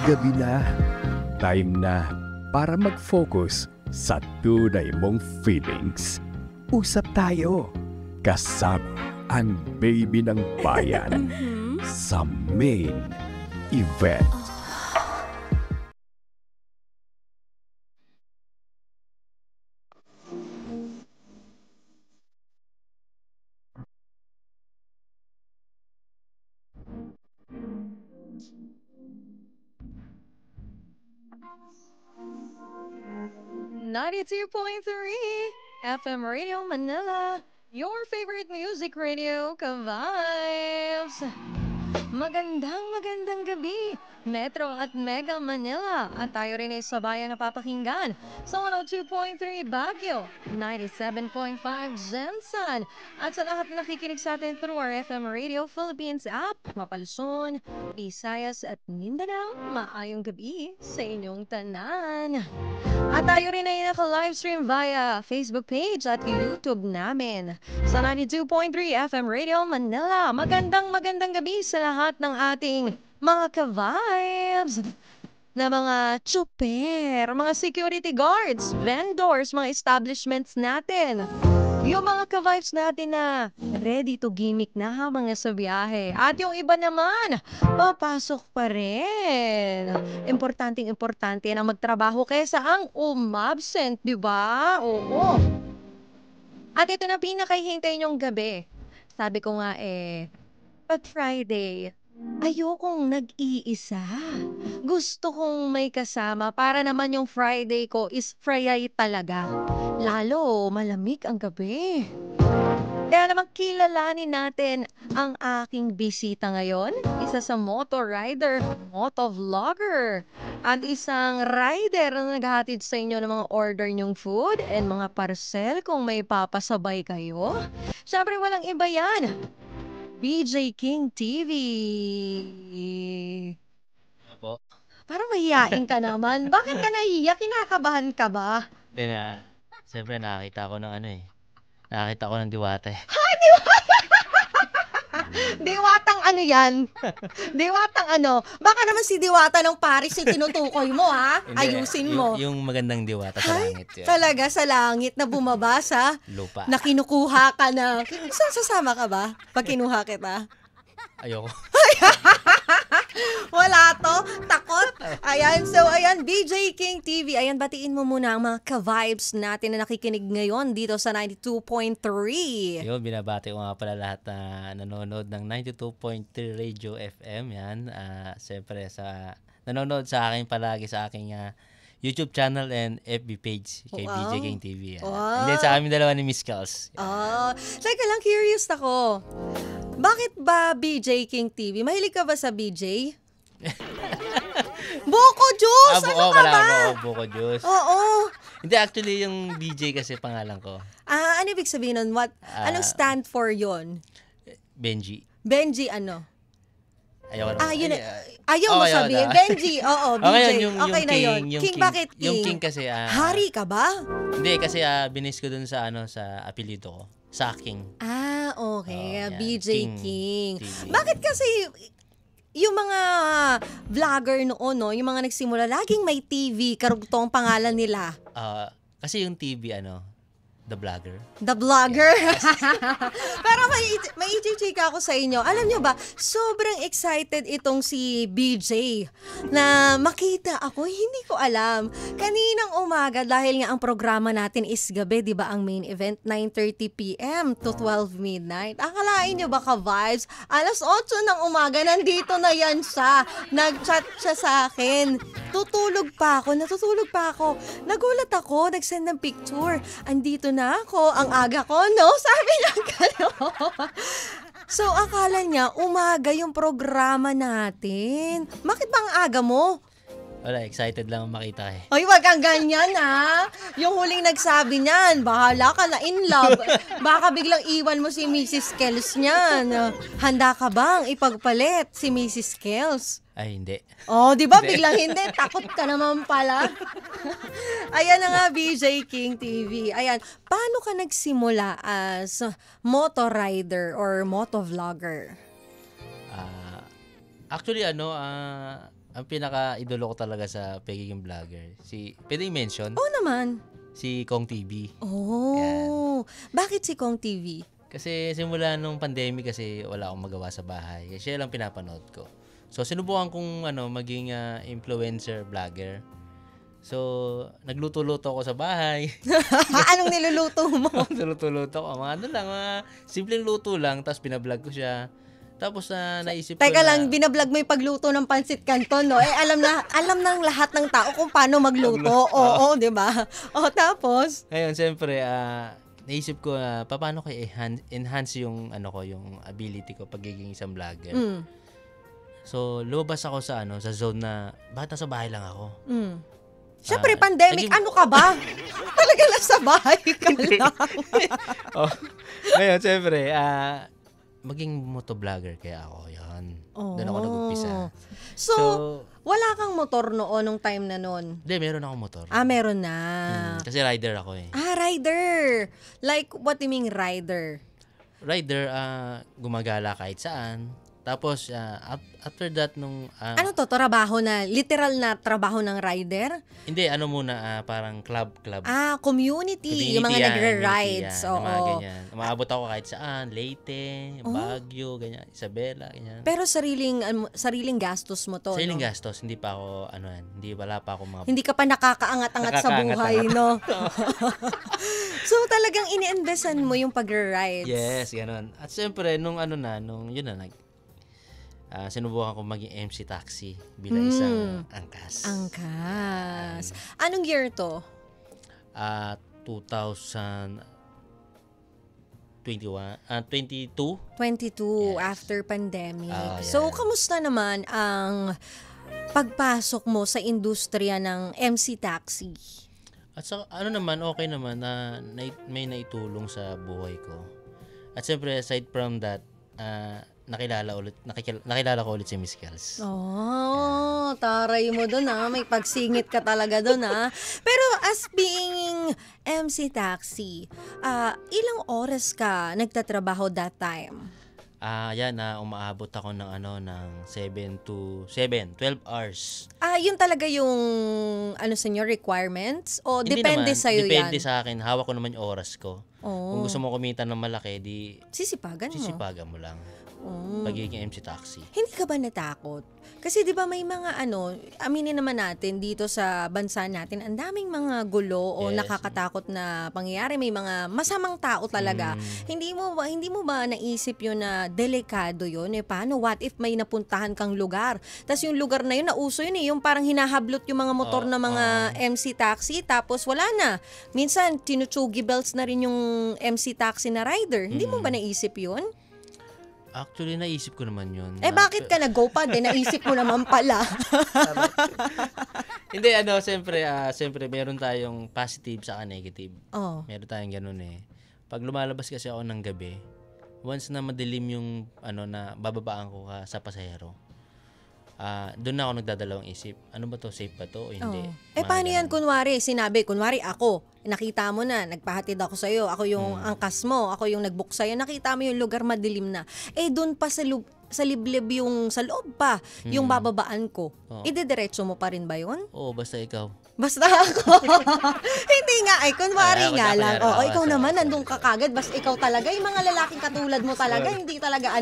Gabi na. Time na para mag-focus sa tunay mong feelings. Usap tayo. Kasama ang baby ng bayan sa main event. Ninety-two point three FM Radio Manila, your favorite music radio, ka-vibes. Magandang gabi, Metro at Mega Manila. At tayo rin ay sabayan na papakinggan sa 102.3 Baguio, 97.5 Zensan. At sa lahat na nakikinig sa atin through our FM Radio Philippines app, Mapalson, Visayas at Mindanao, maayong gabi sa inyong tanan. At tayo rin ay naka-livestream via Facebook page at YouTube namin sa 92.3 FM Radio Manila. Magandang gabi sa lahat ng ating mga ka-vibes na mga tsuper, mga security guards, vendors, mga establishments natin. Yung mga ka-vibes natin na ready to gimmick na habang nasa biyahe. At yung iba naman, papasok pa rin. Importante na magtrabaho kaysa ang umabsent, di ba? Oo. At ito na pinakahihintay nyong gabi. Sabi ko nga pag Friday, ayokong nag-iisa. Gusto kong may kasama para naman yung Friday ko is Friday talaga. Lalo malamig ang gabi. Kaya naman kilalanin natin ang aking bisita ngayon. Isa sa motor rider, motovlogger, at isang rider na naghahatid sa inyo ng mga order nyong food and mga parcel kung may papasabay kayo. Siyempre walang iba yan. BJ King TV. Po. Parang mahihain ka naman. Bakit ka nahiya? Kinakabahan ka ba? Then, siyempre nakakita ko ng nakakita ko ng diwata eh. Diwatang ano yan? Diwatang ano? Baka naman si Diwata ng Paris yung tinutukoy mo, ha? Hindi, Ayusin mo. Yung magandang diwata sa Ay, langit. Yan. talaga sa langit na bumaba sa Lupa. na kinukuha ka na. Sasama ka ba pag kinuha kita? Ayoko. Wala to. Takot. Ayan. So, ayan. BJ King TV. Ayan, batiin mo muna ang mga ka-vibes natin na nakikinig ngayon dito sa 92.3. Yun, binabati ko nga pala lahat na nanonood ng 92.3 Radio FM. Yan. Siyempre nanonood sa akin palagi sa aking YouTube channel and FB page kay Wow. BJ King TV. Yan. Wow. And then sa amin dalawa ni Miss Kels. Teka lang, curious ako. Bakit ba BJ King TV? Mahilig ka ba sa BJ? Boko Juice! Ano ka ba? Buko Juice. Oo. Hindi, actually yung BJ kasi pangalan ko. Ano ibig sabihin nun? Anong stand for yon? Benji. Benji ano? Ayoko na. Yun. Ayaw mo sabihin. Benji, oo, BJ. Okay, okay na yun. King, bakit King? Yung King kasi... Hari ka ba? Hindi, kasi binis ko dun sa apelyido ko. Sa King. Okay. Yan. BJ King. TV. Bakit kasi yung mga vlogger noon, no, yung mga nagsimula, laging may TV, karugtong pangalan nila. Kasi yung TV, The Vlogger. The Vlogger. Pero may i-chika ako sa inyo. Alam nyo ba, sobrang excited itong si BJ na makita ako. Hindi ko alam. Kaninang umaga, dahil nga ang programa natin is gabi, di ba ang main event, 9:30 p.m. to 12 midnight. Akalain nyo ba ka-vibes? Alas 8 ng umaga, nandito na yan siya. Nag-chat siya sa akin. Natutulog pa ako. Nagulat ako, nag-send ng picture. Andito na ako, ang aga ko, no? Sabi niya gano'n. So, akala niya, umaga yung programa natin. Bakit bang aga mo? Wala, excited lang makita eh. Ay, wag kang ganyan, ha? Yung huling nagsabi niyan, bahala ka na in love. Baka biglang iwan mo si Mrs. Kels niyan. Handa ka bang ipagpalit si Mrs. Kels? Ay, hindi. Di ba? Biglang hindi. Takot ka naman pala. Ayan na nga, BJ King TV. Ayan, paano ka nagsimula as motor rider or motovlogger? Actually, ang pinaka-idolo ko talaga sa pagiging vlogger, pwede i-mention, Oo naman. si Kong TV. Oh, bakit si Kong TV? Kasi simula nung pandemic kasi wala akong magawa sa bahay. Siya lang pinapanood ko. So, sinubukan kong maging influencer, vlogger. So, nagluto-luto ako sa bahay. Anong niluluto mo? Nagluto-luto ko. Mga simpleng luto lang, tapos binablog ko siya. Tapos naisip ko Teka na... lang, binablog mo yung pagluto ng pancit canton, no? Alam ng lahat ng tao kung paano magluto. Oo, di ba? O, tapos? Ngayon, siyempre, naisip ko na paano ko enhance yung yung ability ko pagiging isang vlogger. So, lumabas ako sa zone na bakit nasa bahay lang ako. Siyempre, pandemic, ano ka ba? Talaga nasa bahay ka lang. Ngayon, siyempre, maging motovlogger kaya ako. Yan. Doon ako nag-umpisa. So, wala kang motor noon nung time na noon? Hindi, meron akong motor. Meron na. Kasi rider ako eh. Rider. Like, what do you mean rider? Rider, gumagala kahit saan. Tapos, after that, nung... ano to? Trabaho na? Literal na trabaho ng rider? Hindi, muna, parang club. Community. Yung mga nagre-rides. Yung mga ganyan. Umaabot ako kahit saan. Leyte, Baguio, ganyan. Isabela, ganyan. Pero sariling gastos mo to, Sariling no? gastos. Hindi pa ako, wala pa ako mga... Hindi ka pa nakakaangat-angat sa buhay, no? So, talagang ini-investan mo yung pag-rides. Yes, ganun. At siyempre, nung sinubukan ko maging MC taxi bilang isang angkas. Anong year to? 2021, 22. 22, Yes. after pandemic. Yeah. So, kamusta naman ang pagpasok mo sa industriya ng MC taxi? At sa naman, okay naman na may naitulong sa buhay ko. At siyempre, aside from that, nakilala ko ulit si Miss Kels. Taray mo doon may pagsingit ka talaga doon Pero as being MC taxi, ilang oras ka nagtatrabaho that time? Umaabot ako ng 12 hours. Yun talaga yung sa inyo requirements? O Hindi depende naman, sa'yo yan? Depende sa akin. Hawak ko naman yung oras ko. Kung gusto mo kumita ng malaki, sisipagan mo lang. Pagiging MC taxi. Hindi ka ba natakot? Kasi 'di ba may mga aminin naman natin dito sa bansa natin, ang daming mga gulo o nakakatakot na pangyayari, may mga masamang tao talaga. Hindi mo ba naisip 'yun na delikado 'yun? Paano what if may napuntahan kang lugar? Tapos yung lugar na 'yun nauso 'yun yung parang hinahablot yung mga motor na mga MC taxi tapos wala na. Minsan tinutugi belts na rin yung MC taxi na rider. Hindi mo ba naisip 'yun? Actually, naisip ko naman yun. Bakit ka nag-go pa din? Naisip mo naman pala. Hindi, siyempre, meron tayong positive saka negative. Meron tayong ganun eh. Pag lumalabas kasi ako ng gabi, once na madilim yung, na bababaan ko sa pasahero, doon na ako nagdadalawang isip. Ano ba to? Safe ba to o hindi? Paano yan? Kunwari ako, nakita mo na, nagpahatid ako sa'yo, ako yung angkas mo, ako yung nag-book sa'yo, nakita mo yung lugar madilim na. Doon pa sa liblib yung, sa loob pa, yung bababaan ko. Idediretso mo pa rin ba yun? Oo, basta ikaw. Basta ako. Hindi nga, kunwari nga lang. Ikaw naman, nandun ka kagad, basta ikaw talaga, yung mga lalaking katulad mo talaga, hindi talaga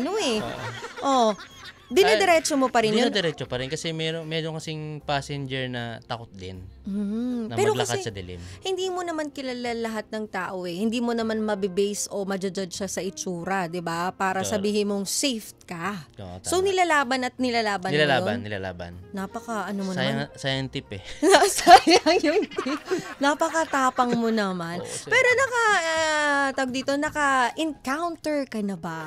Dinidiretso mo pa rin yun? Dinidiretso pa rin kasi meron kasing passenger na takot din na pero maglakad kasi, sa dilim. Hindi mo naman kilala lahat ng tao Hindi mo naman mabibase o ma-judge siya sa itsura, di ba? Para sabihin mong safe ka. So nilalaban mo yun? Nilalaban. Napaka mo naman? naman? Sayang tip eh. Sayang yung tip. Napakatapang mo naman. Pero naka-encounter ka na ba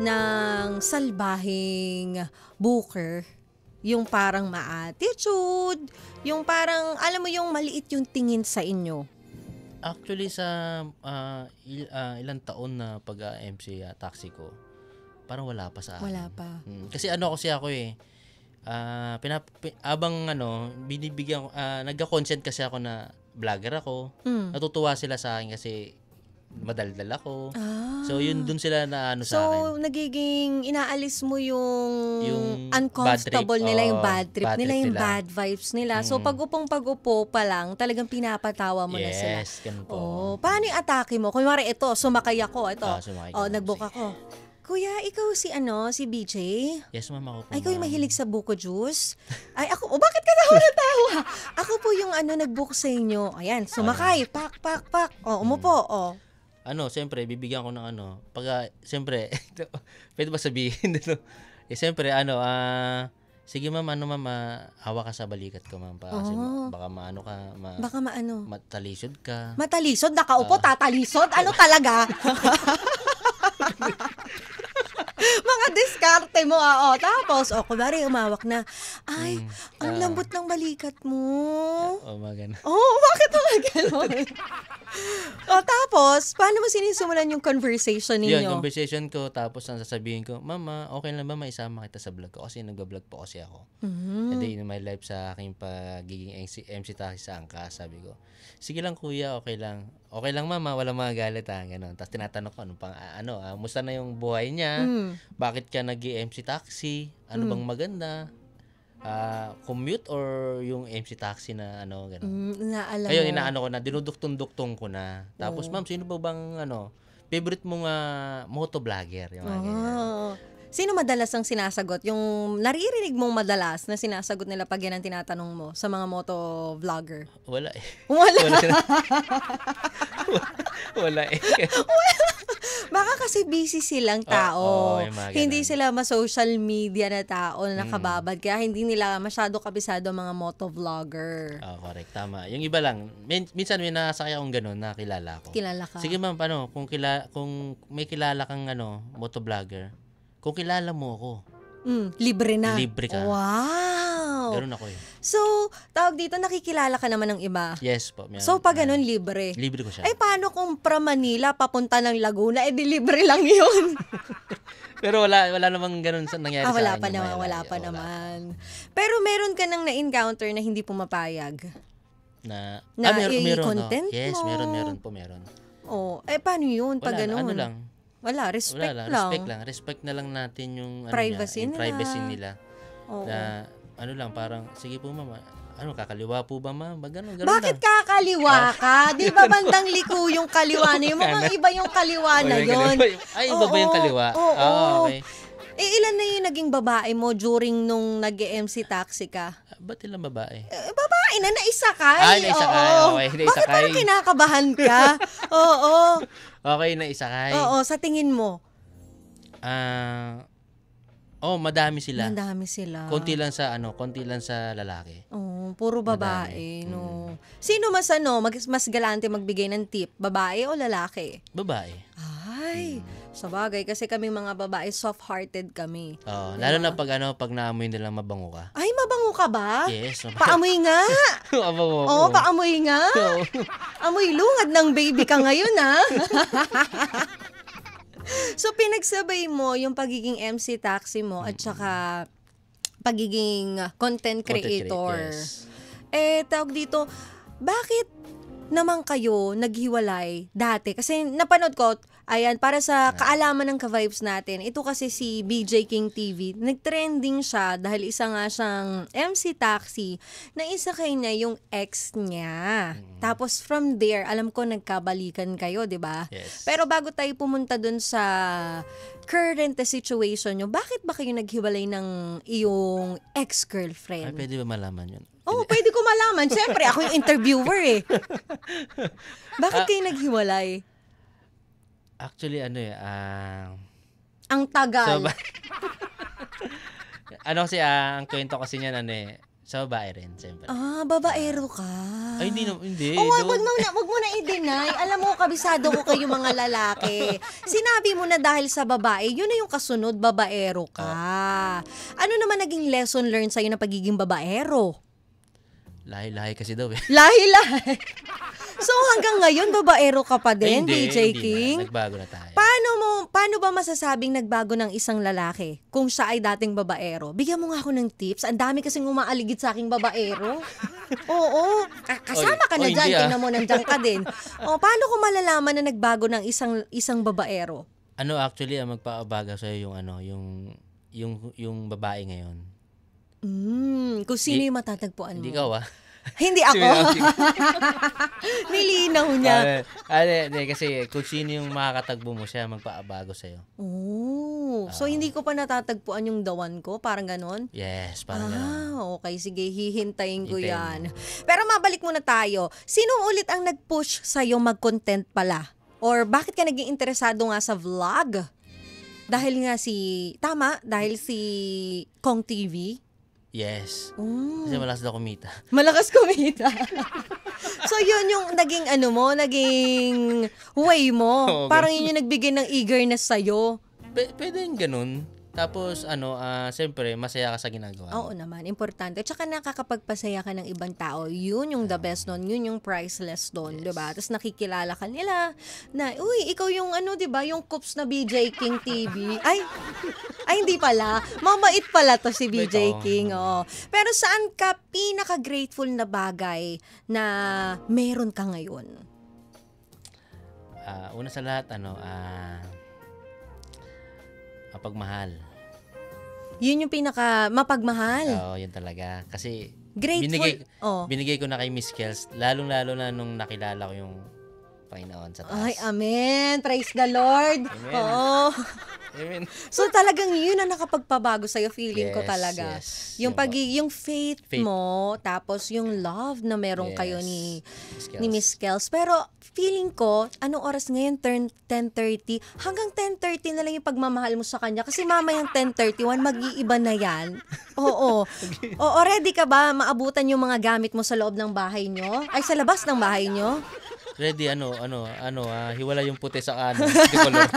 ng salbahing booker, yung parang ma-attitude, yung parang, alam mo yung maliit yung tingin sa inyo? Actually, sa ilang taon na pag-MC taxi ko, parang wala pa sa akin. Wala pa. Kasi ako binibigyan ko, nagka-consent kasi ako na vlogger ako. Natutuwa sila sa akin kasi madaldal ako. Ah. So, yun dun sila na ano sa So, akin. nagiging inaalis mo yung Yung uncomfortable bad trip. nila, yung Oo, bad trip bad nila, trip yung nila. bad vibes nila. So, pag-upo pa lang, talagang pinapatawa mo na sila. Yes, ganun po. Oh, paano yung atake mo? Kunwari, ito, sumakay ako. Ito. Sumakay ka Oh, na. nag-book Sige. ako. Kuya, ikaw si BJ? Yes, ma'am, ako po. Ay, ikaw yung ma'am. mahilig sa buko juice? Ay, ako, bakit ka tawa na tawa? Ako po yung nag-book sa inyo. Ayan, sumakay, pak. O, umupo, o. Siyempre, bibigyan ko ng siyempre, pwede ba sabihin dito? Siyempre, sige ma'am, hawa ka sa balikat ko, ma'am. Kasi baka maano ka, Baka maano. matalisod ka. Matalisod, nakaupo, tatalisod? Ano talaga? Mga diskarte mo, Tapos, kunwari, umawak na. Ay, ang lambot ng balikat mo. Mga ganun. Bakit naman gano'n? Tapos, paano mo sinisimulan yung conversation Yun, ninyo? conversation ko, tapos ang sasabihin ko, Mama, okay lang ba maisama kita sa vlog ko? Kasi nagbablog po kasi ako. And then, in my life sa aking pagiging MC Taxi sa Angka, sabi ko, sige lang kuya, okay lang. Okay lang mama, walang mga galit gano'n. Tapos tinatanong ko, musta na yung buhay niya? Bakit ka nag-MC Taxi? Ano bang maganda? Commute or yung MC Taxi na gano'n? Naalala Ayun, mo. inaano ko na, dinuduktong-duktong ko na. Tapos, ma'am, sino ba bang, favorite mong motovlogger? Yung mga ganyan. Sino madalas ang sinasagot? Yung naririnig mong madalas na sinasagot nila pag yan ang tinatanong mo sa mga motovlogger? Wala eh. Wala. Wala eh. Baka kasi busy silang tao. yung mga ganun. Hindi sila ma-social media na tao na nakababad. Kaya hindi nila masyado kabisado ang mga motovlogger. Correct. Tama. Yung iba lang, minsan may nasakay akong ganun na kilala ko. Kilala ka. Sige ma'am, paano? Kung may kilala kang motovlogger, kung kilala mo ako, Libre na. Libre ka. Wow. ganun ako eh. So, tawag dito, nakikilala ka naman ng iba. Yes po. So, pag ganun, libre. Libre ko siya. Ay, paano kung from Manila, papunta ng Laguna, di libre lang yun? Pero wala namang ganun nangyari sa akin. Wala pa yung naman, mga wala layo. pa naman. Pero meron ka nang na-encounter na hindi pumapayag? Na i-content Yes, mo? meron. Paano yun pag Wala, ganun? lang. Wala, respect Wala lang. Respect na lang natin yung Privacy yung nila. privacy nila. Oo. Na parang sige po mama, kakaliwa po ba ma'am? Ganun Bakit lang. kakaliwa ka? Di ba bandang liko yung kaliwa na yun? Mukhang iba yung kaliwa na yun. Ay, iba ba yung kaliwa? Oo. Okay. Ilan na yung naging babae mo during nung nag-MC Taxi ka? Ba't ilang babae? Babae na, naisakay. Naisakay. Oo. Okay, Bakit naisakay. parang kinakabahan ka? Oo. Okay, naisakay. Oo, sa tingin mo? Madami sila. Madami sila. Konti lang sa lalaki. Puro babae, no. Sino mas mas galante magbigay ng tip? Babae o lalaki? Babae. Ay, sa bagay kasi kaming mga babae soft-hearted kami. Lalo na pag naamoy nilang mabango ka. Ay, mabango ka ba? Yes. Paamoy nga. Mabango ako. Oo, paamoy nga. Amoy lungad ng baby ka ngayon, ha? So, pinagsabay mo yung pagiging MC Taxi mo at saka pagiging content creator. Yes. Tawag dito, bakit naman kayo naghiwalay dati? Kasi napanood ko, ayan, para sa kaalaman ng ka-vibes natin, ito kasi si BJ King TV, nag-trending siya dahil isa nga siyang MC Taxi na isakay niya yung ex niya. Tapos from there, alam ko nagkabalikan kayo, di ba? Yes. Pero bago tayo pumunta dun sa current situation nyo, bakit ba kayo naghiwalay ng iyong Ay, ex-girlfriend? pwede ba malaman yun? Pwede ko malaman. Siyempre, ako yung interviewer eh. Bakit kayo naghiwalay? Actually, Ang tagal. kasi, ang kwento kasi niyan, sa babae rin, siyempre. Babaero ka. Ay, hindi. Wag mo na i-deny. Alam mo, kabisado ko kayo mga lalaki. Sinabi mo na dahil sa babae, yun na yung kasunod, babaero ka. Ano naman naging lesson learned sa'yo na pagiging babaero? Lahi-lahi kasi daw eh. Lahi-lahi. So hanggang ngayon, babaero ka pa din, Hindi DJ na. King? Nagbago na tayo. Paano mo paano ba masasabing nagbago ng isang lalaki kung siya ay dating babaero? Bigyan mo nga ako ng tips. Ang dami kasing umaaligid sa aking babaero. Oo, kasama ka na Oy, dyan. hindi, Tingnan mo, nandiyan ka din. Paano ko malalaman na nagbago ng isang babaero? Actually, ang magpapabaga sa'yo yung babae ngayon. Kung sino yung matatagpuan mo? Hindi ka Hindi ako. Nilinaw niya. Hindi, kasi kung sino yung makakatagbo mo siya, magpaabago sa'yo. So hindi ko pa natatagpuan yung dawan ko? Parang ganon? Yes, parang gano'n. Okay. Sige, hihintayin ko Hintayin yan. Pero mabalik muna tayo. Sino ulit ang nag-push sa'yo mag-content pala? Or bakit ka naging interesado nga sa vlog? Dahil si Kong TV? Yes. Kasi malakas daw kumita. Malakas kumita. So yun yung naging way mo. Oo, Parang yun yung nagbigay ng eagerness sa'yo. Pwede yung ganun. Tapos, siyempre, masaya ka sa ginagawa. Oo naman, importante. Tsaka nakakapagpasaya ka ng ibang tao. Yun yung the best nun. Yun yung priceless doon, Yes. diba? Tapos nakikilala ka nila na, uy, ikaw yung diba? Yung Coops na BJ King TV. Ay, hindi pala. Mamait pala to si BJ Ito. King. Oo. Pero saan ka pinaka-grateful na bagay na meron ka ngayon? Una sa lahat, mapagmahal. Yun yung pinaka mapagmahal. Oo, yun talaga. Kasi, Grateful. binigay ko na kay Miss Kels, lalong-lalo na nung nakilala ko yung Panginoon sa taas. Ay, amen. Praise the Lord. Amen. Oo. Amen. So talagang yun ang nakapagpabago sa'yo, feeling ko Yes, talaga. yes. Yung yung faith mo, tapos yung love na meron Yes. kayo ni Miss Miss Kels. Pero feeling ko, anong oras ngayon? 10:30. Hanggang 10:30 na lang yung pagmamahal mo sa kanya. Kasi mamayang 10:31, mag-iiba na yan. Oo. Oo, ready ka ba maabutan yung mga gamit mo sa loob ng bahay nyo? Ay, sa labas ng bahay nyo? Ready, hiwala yung puti sa tricolor.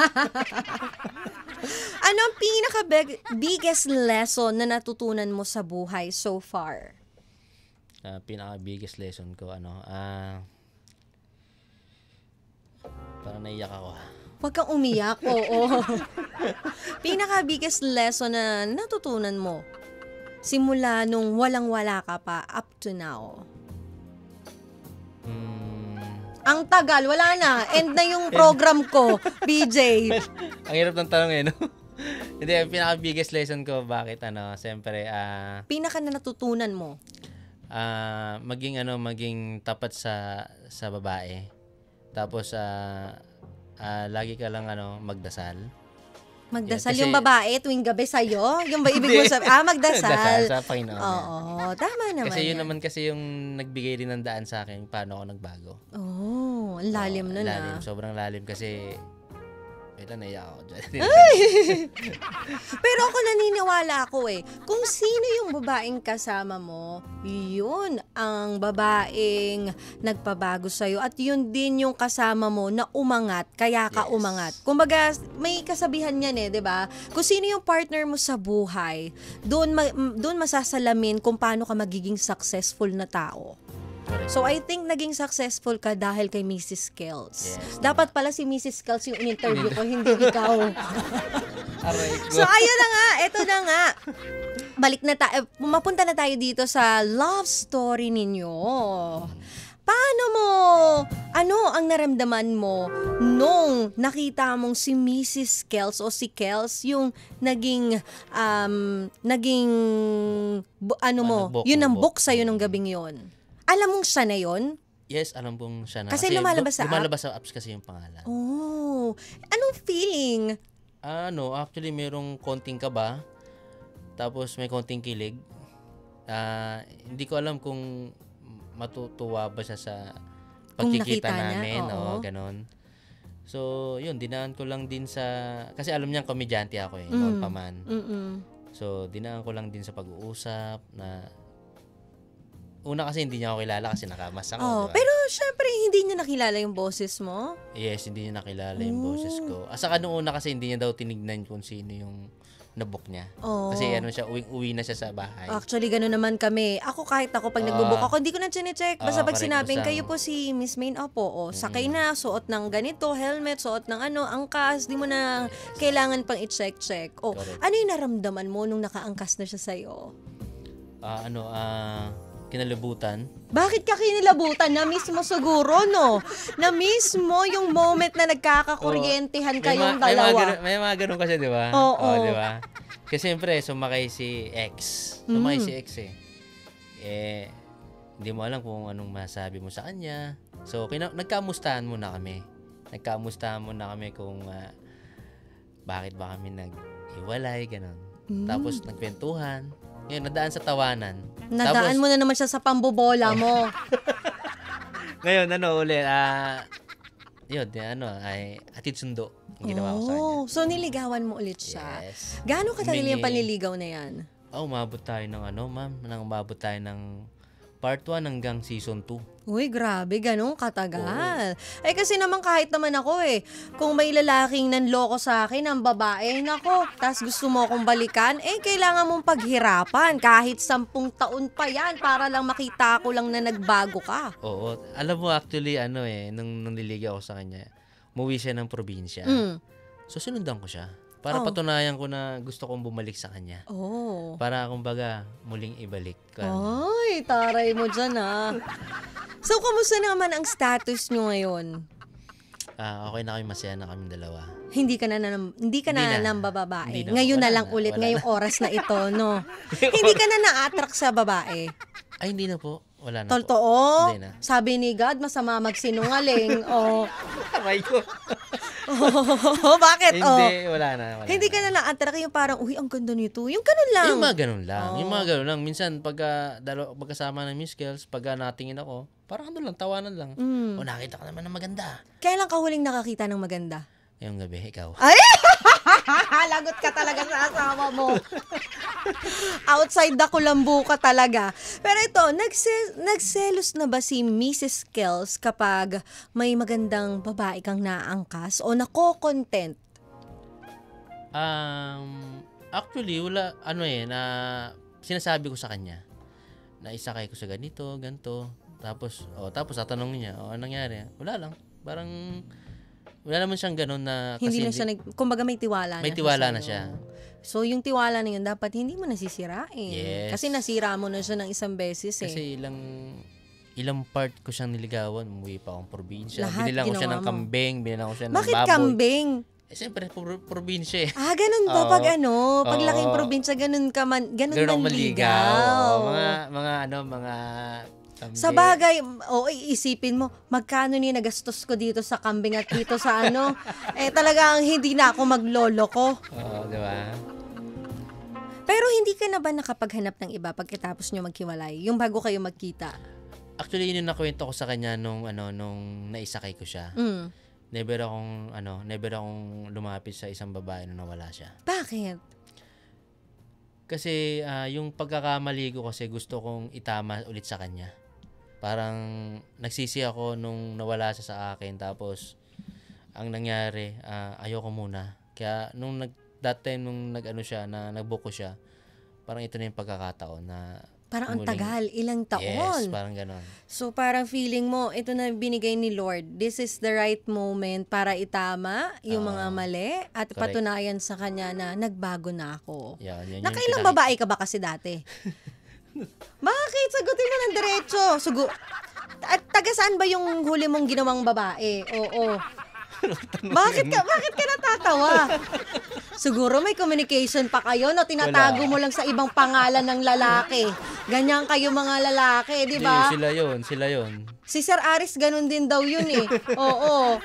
Ano ang biggest lesson na natutunan mo sa buhay so far? Pinaka-biggest lesson ko, parang naiyak ako. Huwag kang umiyak, oo. Pinaka-biggest lesson na natutunan mo simula nung walang-wala ka pa up to now? Ang tagal, wala na. End na yung program ko, BJ. Ang hirap ng tanong no? Hindi, ang pinaka-biggest lesson ko, bakit, siyempre, Pinaka na natutunan mo? maging tapat sa babae. Tapos, lagi ka lang, magdasal. Magdasal Kasi- yung babae tuwing gabi sa'yo? Yung ba ibig mo sabihin? Magdasal. Dasal sa Panginoon. Oo, tama naman Kasi yun yan. naman kasi yung nagbigay rin ng daan sa akin paano ako nagbago. Oo, ang lalim nun Lalim, ah. sobrang lalim kasi naiyak ako dyan. Pero ako naniniwala ako kung sino yung babaeng kasama mo, yun ang babaeng nagpabago sa'yo at yun din yung kasama mo na umangat, kaya ka Yes. umangat. Kumbaga, may kasabihan yan 'di ba? Kung sino yung partner mo sa buhay, doon masasalamin kung paano ka magiging successful na tao. Correct. So I think naging successful ka dahil kay Mrs. Kels. Yes. Dapat pala si Mrs. Kels yung in-interview ko, hindi ikaw. Aray ko. So ayun na nga, eto na nga. Balik na tayo, mapunta na tayo dito sa love story ninyo. Paano ano ang naramdaman mo nung nakita mong si Mrs. Kels o si Kels yung naging Nag-book, yun ang nag-book. book sa'yo nung gabing yun? Alam mong siya na yun? Yes, alam pong siya na. Kasi lumalabas sa app? lumalabas sa apps kasi yung pangalan. Oh, anong feeling? Actually, merong konting kaba. Tapos may konting kilig. Hindi ko alam kung matutuwa ba siya sa Kung pagkikita nakita niya, namin. oo. Ganon. So, yun, dinaan ko lang din sa... Kasi alam niyang komedyante ako noon pa man. Mm-mm. So, dinaan ko lang din sa pag-uusap na... Una kasi hindi niya ako kilala kasi nakamas ako. Oh, diba? pero syempre hindi niya nakilala yung boses mo. Yes, hindi niya nakilala yung boses ko. Saka nung una kasi hindi niya daw tinignan kung sino yung nabook niya. Oo. Kasi siya, uwi na siya sa bahay. Actually, gano'n naman kami. Ako kahit ako pag nagbo-book ako, hindi ko na chine-check. Basta pag correct. sinabing, Basta- kayo po si Miss Main, opo, sakay na, suot ng ganito, helmet, suot ng angkas, di mo na kailangan pang i-check-check. Correct. Ano yung naramdaman mo nung nakaangkas na siya sa'yo? Kinalabutan. Bakit ka kinilabutan? Na mismo siguro, no? Na mismo yung moment na nagkakakuryentehan kayong dalawa. May mga ganun kasi, di ba? Oo. Di ba? Kasi siyempre, sumakay si X. Sumakay si X hindi mo alam kung anong masabi mo sa kanya. So, nagkamustahan muna kami. Kung bakit ba kami nag-iwalay, ganun. Tapos, nagkwentuhan. Ngayon, nadaan sa tawanan. Nadaan mo na naman siya sa pambobola mo. Ngayon, ay atid sundo ang ginawa ko sa kanya. So niligawan mo ulit siya. Yes. Gaano katagal yung Humingi- panliligaw na yan? Umabot tayo ng umabot tayo ng part 1 hanggang season 2. Uy, grabe, ganun katagal. Ay kasi naman kahit naman ako kung may lalaking nanloko sa akin, ang babae, nako, tas gusto mo akong balikan, kailangan mong paghirapan kahit 10 taon pa yan para lang makita ko lang na nagbago ka. Oo. Alam mo actually, nung nililigaw ako sa kanya, umuwi siya ng probinsya. So, sinundan ko siya. Para patunayan ko na gusto kong bumalik sa kanya. Oh. Para, kumbaga, muling ibalik. Ay, taray mo dyan So, kamusta naman ang status nyo ngayon? Okay na kami, masaya na kami dalawa. Hindi ka na Hindi na. ng babae. Hindi na. Ngayon Wala na lang na. ulit, Wala ngayong oras na ito, no? Hindi ka na na-attract sa babae. Ay, hindi na po. Wala na po. Totoo? Hindi na. Sabi ni God, masama magsinungaling. Aray ko. Bakit? Hindi, wala na. Hindi ka na na-attract yung parang, uy, ang ganda nito. Yung ganun lang. Yung mga ganun lang. Minsan, pagkasama ng Miss Girls, pagka natingin ako, parang tawanan lang. O, nakita ka naman ng maganda. Kailan ka huling nakakita ng maganda? Yung gabi, ikaw. Ay! Lagot ka talaga sa asawa mo. Outside the kulambu ka talaga. Pero ito, nagselos na ba si Mrs. Kels kapag may magandang babae kang naangkas o nako-content? Actually, wala, na sinasabi ko sa kanya na isakay ko sa ganito, ganito. Tapos tatanungin niya, anong nangyari? Wala lang. Parang, wala naman siyang ganun na Hindi na siya, kumbaga may tiwala na. May tiwala sa'yo. na siya. So, yung tiwala na yun, dapat hindi mo nasisirain. Yes. Kasi nasira mo na siya ng isang beses Kasi ilang part ko siyang niligawan. Umuwi pa akong probinsya. Lahat Binilang ko siya ginawa ng mo. kambing. Binilang ko siya ng Bakit baboy. kambing? Siyempre, probinsya eh. Ganun ba? Oo. Pag pag Oo. laking probinsya, ganun man Ganun ako ligaw. Oo, mga kambing. Sa bagay, iisipin mo, magkano ni nagastos ko dito sa kambing at dito sa talagang hindi na ako maglolo ko. Oo, di ba? Pero hindi ka na ba nakapaghanap ng iba pagkatapos nyo maghiwalay? Yung bago kayo magkita? Actually, yun yung nakwento ko sa kanya nung naisakay ko siya. Never akong lumapit sa isang babae nung nawala siya. Bakit? Kasi yung pagkakamali ko kasi gusto kong itama ulit sa kanya. Parang nagsisi ako nung nawala siya sa akin. Tapos, ang nangyari, ayoko muna. Kaya, that time nung nag-book ko siya, parang ito na yung pagkakataon na Parang ang tagal, ilang taon. Yes, parang ganon. So parang feeling mo, ito na binigay ni Lord. This is the right moment para itama yung mga mali at correct. patunayan sa kanya na nagbago na ako. Yan Nakailang babae ka ba kasi dati? Bakit? Sagutin mo ng diretso. At taga saan ba yung huli mong ginawang babae? Oo. Bakit ka natatawa? Siguro may communication pa kayo, no? Tinatago mo lang sa ibang pangalan ng lalaki. Ganyan kayo mga lalaki, di ba? Hindi, sila yun. Si Sir Aris ganun din daw yun Oo.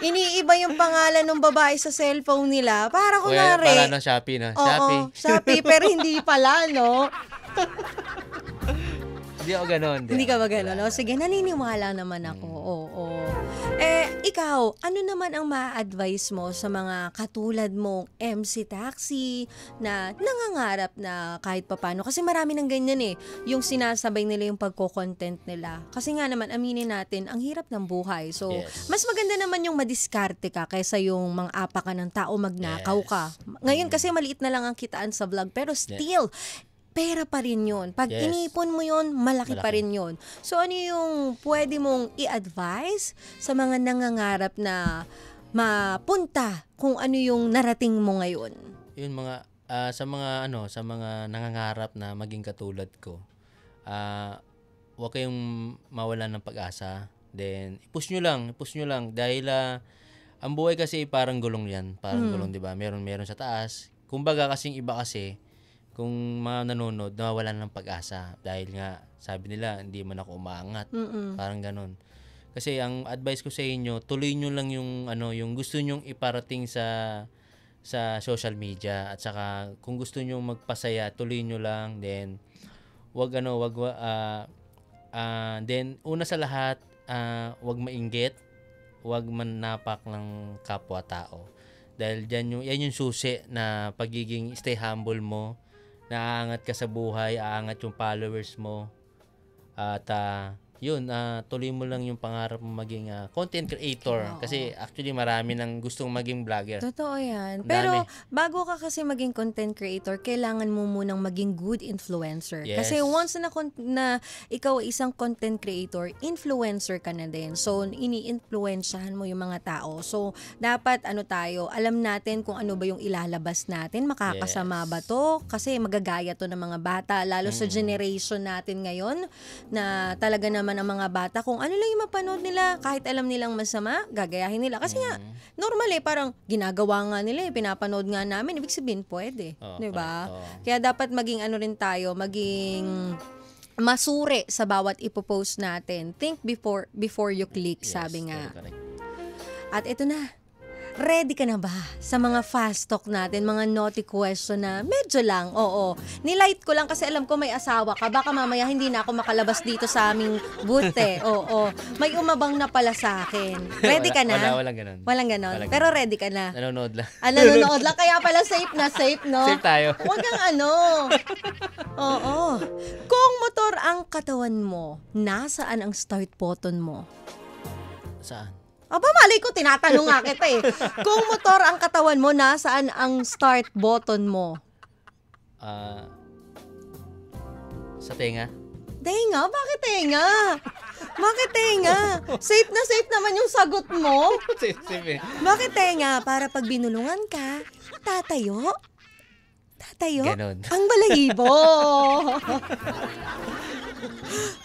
Iniiba yung pangalan ng babae sa cellphone nila. Para kunwari. Para ng Shopee na. Oo, Shopee, pero hindi pala, no? Hindi ako ganon. Hindi ka ba ganon? No? Sige, naniniwala naman ako. Oo. Ikaw, ano naman ang ma-advise mo sa mga katulad mong MC Taxi na nangangarap na kahit papano? Kasi marami ng ganyan yung sinasabay nila yung pagko-content nila. Kasi nga naman, aminin natin, ang hirap ng buhay. So, Yes. mas maganda naman yung madiskarte ka kaysa yung mang-apa ka ng tao, magnakaw ka. Ngayon kasi maliit na lang ang kitaan sa vlog, pero still, pera pa rin yun. Pag Yes. inipon mo yun, malaki pa Malaki. rin yun. So, ano yung pwede mong i-advise sa mga nangangarap na mapunta kung ano yung narating mo ngayon? Yun sa mga nangangarap na maging katulad ko. Huwag kayong mawalan ng pag-asa. Then i-push nyo lang dahil ang buhay kasi parang gulong 'yan, gulong, 'di ba? Meron sa taas. Kumbaga kasing iba kasi kung mga nanonood nawawalan ng pag-asa dahil nga sabi nila hindi man ako umaangat. Parang ganun. Kasi ang advice ko sa inyo, tuloy nyo lang yung gusto nyong iparating sa social media, at saka kung gusto nyo magpasaya, tuloy nyo lang. Then then una sa lahat, wag mainggit, wag mannapak ng kapwa-tao. Dahil yan yung susi na pagiging stay humble mo, naaangat ka sa buhay, aangat yung followers mo. At tuloy mo lang yung pangarap mo maging content creator. Oo. Kasi actually marami nang gustong maging vlogger. Totoo yan. Dami. Pero bago ka kasi maging content creator, kailangan mo munang maging good influencer. Yes. Kasi once na ikaw ay isang content creator, influencer ka na din. So, ini-influensyahan mo yung mga tao. So, dapat alam natin kung ano ba yung ilalabas natin. Makakasama Yes. ba to? Kasi magagaya to ng mga bata. Lalo sa generation natin ngayon na talaga naman ang mga bata, kung ano lang yung mapanood nila, kahit alam nilang masama, gagayahin nila. Kasi nga, normal parang ginagawa nga nila, pinapanood nga namin, ibig sabihin pwede. Oo, Di ba? correct. Oo. Kaya dapat maging rin tayo, maging masuri sa bawat ipopost natin. Think before you click, Yes, sabi nga. correct. At ito na, ready ka na ba sa mga fast talk natin, mga naughty question na medyo lang, oo. Nilight ko lang kasi alam ko may asawa ka. Baka mamaya hindi na ako makalabas dito sa aming booth oo. May umabang na pala sa akin. Ready ka na? Walang ganun. Walang ganon. Walang Pero ready ka na? Nanonood lang. Nanonood lang. Kaya pala safe na safe, no? Safe tayo. Huwag kang Oo. Kung motor ang katawan mo, nasaan ang start button mo? Saan? Aba, malay ko, tinatanong nga kita Kung motor ang katawan mo, nasaan ang start button mo? Sa tenga? Tenga? Bakit tenga? Bakit tenga? Safe na safe naman yung sagot mo. Safe. Bakit tenga? Para pag binulungan ka, tatayo? Tatayo? Ganon. Ang balahibo.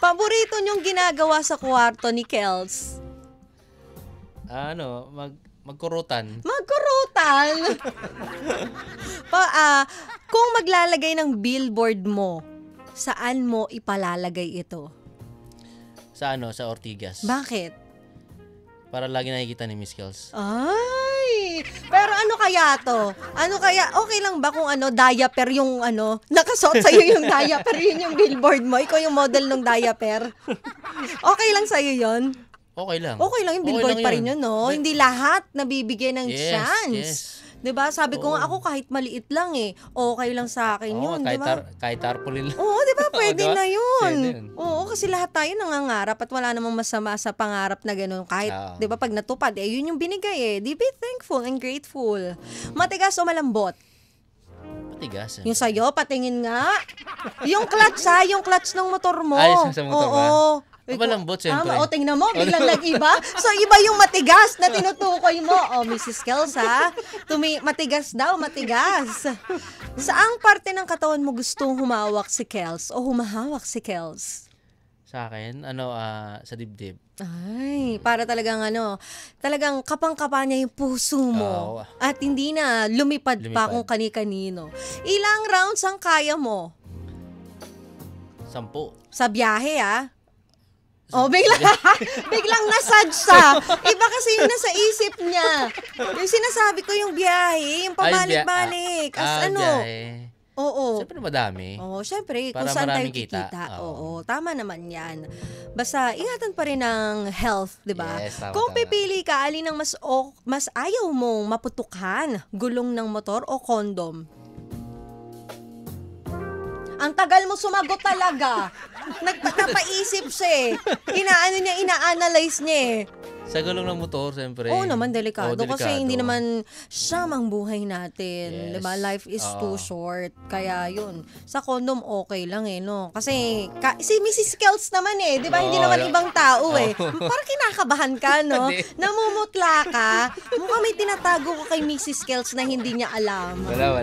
Paborito niyong ginagawa sa kwarto ni Kels? Magkurutan. Magkurutan. Kung maglalagay ng billboard mo, saan mo ipalalagay ito? Sa Ortigas. Bakit? Para lagi nakikita ni Miss Kels. Ay! Pero ano kaya to? Okay lang ba kung diaper yung nakasuot sa'yo yung diaper, yun yung billboard mo, ikaw yung model ng diaper? Okay lang sa'yo yun? Okay lang. Okay lang yung billboard pa rin yun, no? Hindi lahat nabibigyan ng chance. Yes. 'Di ba? Sabi ko nga, ako kahit maliit lang okay lang sa akin yun, 'di ba? Kahit tarpaulin lang. Oo, 'di ba? Pwede diba? na yun. Pwede yun. Oo, kasi lahat tayo nangangarap at wala namang masama sa pangarap na gano'n. Kahit, 'di ba, pag natupad, yun yung binigay Di be thankful and grateful. Matigas o malambot? Matigas. Yung sa'yo, patingin nga. Yung clutch yung clutch ng motor mo. Ay, sa motor ba? Oo. Malambot, siyempre. Tingnan mo, biglang nag-iba. So, iba yung matigas na tinutukoy mo. Mrs. Kels, matigas daw, matigas. Saang parte ng katawan mo gustong humawak si Kels o humahawak si Kels? Sa akin, sa dibdib. Ay, para talagang talagang kapang-kapa niya yung puso mo. Oo. At hindi na lumipad pa kung kani-kanino. Ilang rounds ang kaya mo? 10. Sa biyahe, biglang nasadsa. Iba kasi yung nasa isip niya. Yung sinasabi ko yung biyahe, yung pabalik-balik. Biyahe. Oo. Siyempre madami. Oo, syempre, kung Para saan tayo maraming kita. kikita. Oo. Oo, tama naman yan. Basta, ingatan pa rin ang health, di ba? Yes, tama, Kung tama. pipili ka, alin ang mas ayaw mong maputukan, gulong ng motor o kondom? Ang tagal mo sumagot talaga. Nagpapaisip siya eh. Ina-analyze niya eh. Sa gulong ng motor, siyempre. Oo naman, delikado. Oo, Kasi hindi naman siya ang buhay natin. Yes. Diba? Life is Oo. too short. Kaya yun. Sa condom, okay lang eh, no? Kasi si Mrs. Kels naman eh. Diba? Hindi Oo, naman alam- ibang tao eh. Oo. Parang kinakabahan ka, no? Hindi. Namumutla ka. Mukhang may tinatago ko kay Mrs. Kels na hindi niya alam. Wala.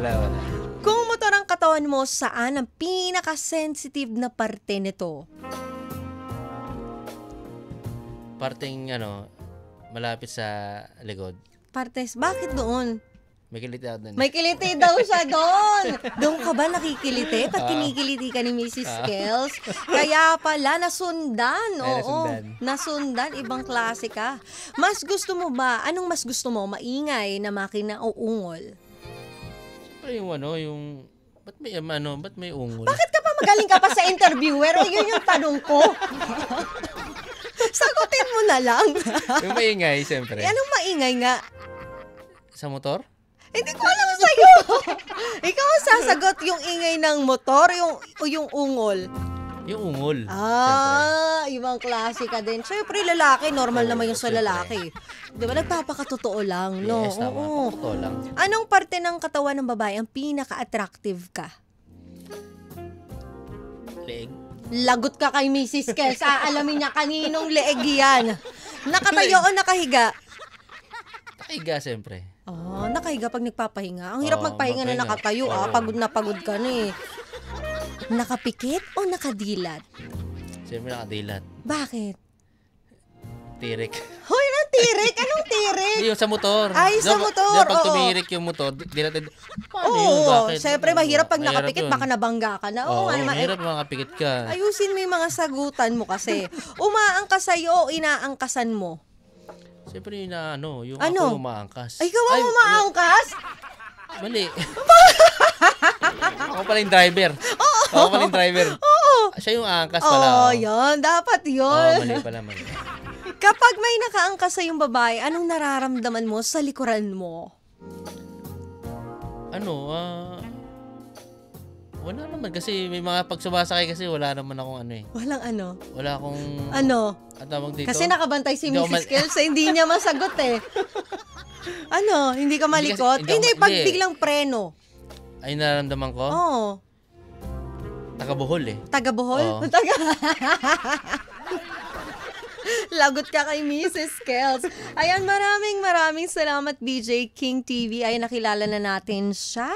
Kung motor ang katawan mo, saan ang pinaka-sensitive na parte nito? Parteng, malapit sa likod. Partes, bakit doon? May kiliti out na. May kiliti daw siya doon. Doon ka ba nakikiliti? Pag kinikiliti ka ni Mrs. Kels? Kaya pala, nasundan. Ay, Oo, nasundan. nasundan. Ibang klase ka. Anong mas gusto mo? Maingay na makina o ungol? Siyempre yung ba't may ungol? Bakit ka pa magaling ka pa sa interviewer? O yun yung tanong ko. Sagutin mo na lang. Yung maingay, siyempre. Anong maingay nga? Sa motor? Hindi ko alam sa'yo. Ikaw ang sasagot yung ingay ng motor o yung ungol. Yung ungol. Ibang klase ka din. Siyempre, lalaki. Normal Oo, naman yung sa syempre. lalaki. Di ba? Nagpapakatotoo lang, no? Yes, tama. Oo. Totoo lang. Anong parte ng katawan ng babae ang pinaka-attractive ka? Leeg. Lagot ka kay Mrs. Kels. Aalamin niya kaninong leeg yan. Nakatayo o nakahiga? Nakahiga, siyempre. Nakahiga pag nagpapahinga. Ang hirap Oo, magpahinga na magpahinga. nakatayo. Oo. Pagod na pagod ka na eh. Nakapikit o nakadilat? Siyempre nakadilat. Bakit? Tirik. Hoy, anong tirik? Anong tirik? Hindi, yung sa motor. Ay, sa motor, Pag oo. tumirik yung motor, dilat. Paano yun? Oo, Bakit? syempre mahirap pag Mahirap nakapikit, yun. baka nabangga ka na. Oo, Oo, nga naman. mahirap makapikit ka. Ayusin mo yung mga sagutan mo kasi. Umaangkas sa'yo o inaangkasan mo? Siyempre yung yung Ano? ako umaangkas. Ay, ikaw ang umaangkas? Mali. Ako pala yung driver. Ako pala yung driver. Oo. Siya yung aangkas pala. Oo, yun. Dapat yun. Mali pala. Kapag may nakaangkas sa yung babae, anong nararamdaman mo sa likuran mo? Wala naman kasi may mga pag sumasakay kasi wala naman akong Walang ano? wala akong Ano? ang tawag dito. Kasi nakabantay si Hindi ako Mrs. Kels, hindi niya masagot eh. Ano? Hindi ka Hindi malikot? kasi- Hindi, hindi. pag biglang preno. Ay nararamdaman ko. Oo. Taga-Bohol eh. Taga Bohol? Oo. Lagot ka kay Mrs. Kels. Ayan, maraming salamat BJ King TV. Ayan, nakilala na natin siya.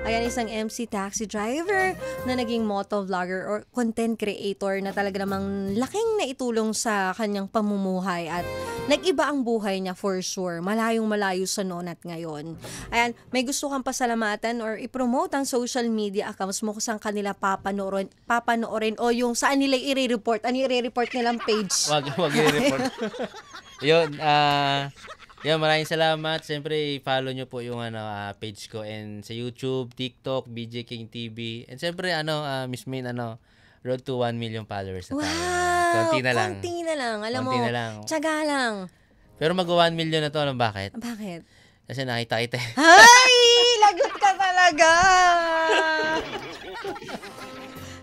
Ayan, isang MC taxi driver na naging motovlogger or content creator na talaga namang laking naitulong sa kanyang pamumuhay at nag-iba ang buhay niya for sure. Malayong-malayo sa noon at ngayon. Ayan, may gusto kang pasalamatan or i-promote ang social media accounts mo kung saan kanila papanoorin o yung saan nila i-report. Ano i-report nilang page? Wag i-report. Yun, maraming salamat. Siyempre, follow nyo po yung page ko and sa YouTube, TikTok, BJ King TV. And siyempre, Miss Main, road to 1 million followers na tayo. Wow! Konti na lang. Konti na lang. Alam Konti mo, na lang. tiyaga lang. Pero mag-1 million na to. Alam bakit? Bakit? Kasi nakita kita. Ay! Lagot ka talaga!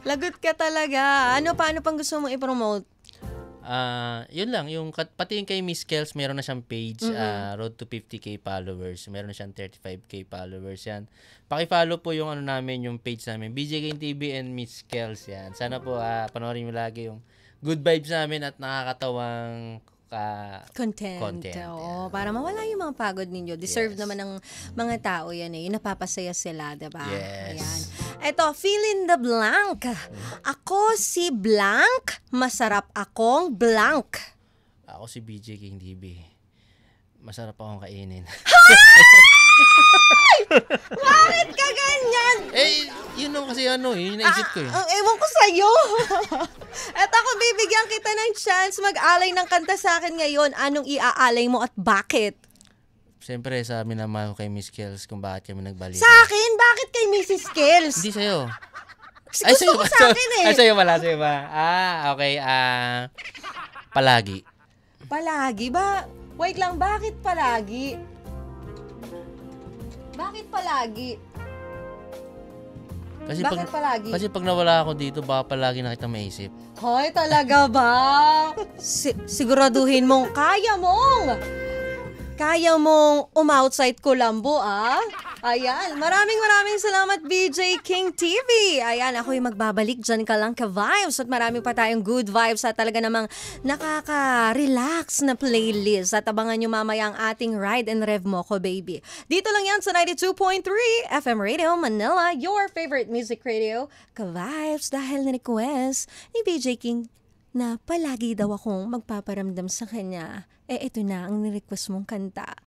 Lagot ka talaga. Paano pang gusto mong i-promote? Yun lang, pati yung kay Miss Kels, meron na siyang page, road to 50k followers. Meron na siyang 35k followers yan. Paki-follow po yung namin, yung page namin, BJ King TV and Miss Kels yan. Sana po panoorin mo lagi yung good vibes namin at nakakatawang Content. Oo, para mawala yung mga pagod ninyo. Deserve Yes. naman ng mga tao yan eh. Yung napapasaya sila, diba? Yes. Ayan. Eto, fill in the blank. Ako si blank, masarap akong blank. Ako si BJ King TV. Masarap akong kainin. Bakit ka ganyan? Yun kasi yun yung naisip ko eh. Ewan ko sa'yo. At ako, bibigyan kita ng chance mag-alay ng kanta sa akin ngayon. Anong iaalay mo at bakit? Siyempre sa minamahal ko kay Miss Kels kung bakit kami nagbalita. Sa akin? Bakit kay Mrs. Kels? Hindi sa'yo. Gusto ko sa akin eh. Ay, sa'yo pala. Okay. Palagi. Palagi ba? Wait lang, bakit palagi? Bakit palagi? Bakit palagi? Kasi pag nawala ako dito, baka palagi na kita maisip. Hoy, talaga ba? Siguraduhin mong kaya mong outside Colombo, ah? Ayan, maraming salamat BJ King TV. Ayan, ako'y magbabalik, dyan ka lang ka-vibes at marami pa tayong good vibes at talaga namang nakaka-relax na playlist at abangan nyo mamaya ang ating Ride and Rev Moco Baby. Dito lang yan sa 92.3 FM Radio Manila, your favorite music radio, ka-vibes dahil na-request ni BJ King na palagi daw akong magpaparamdam sa kanya. Ito na ang nirequest mong kanta.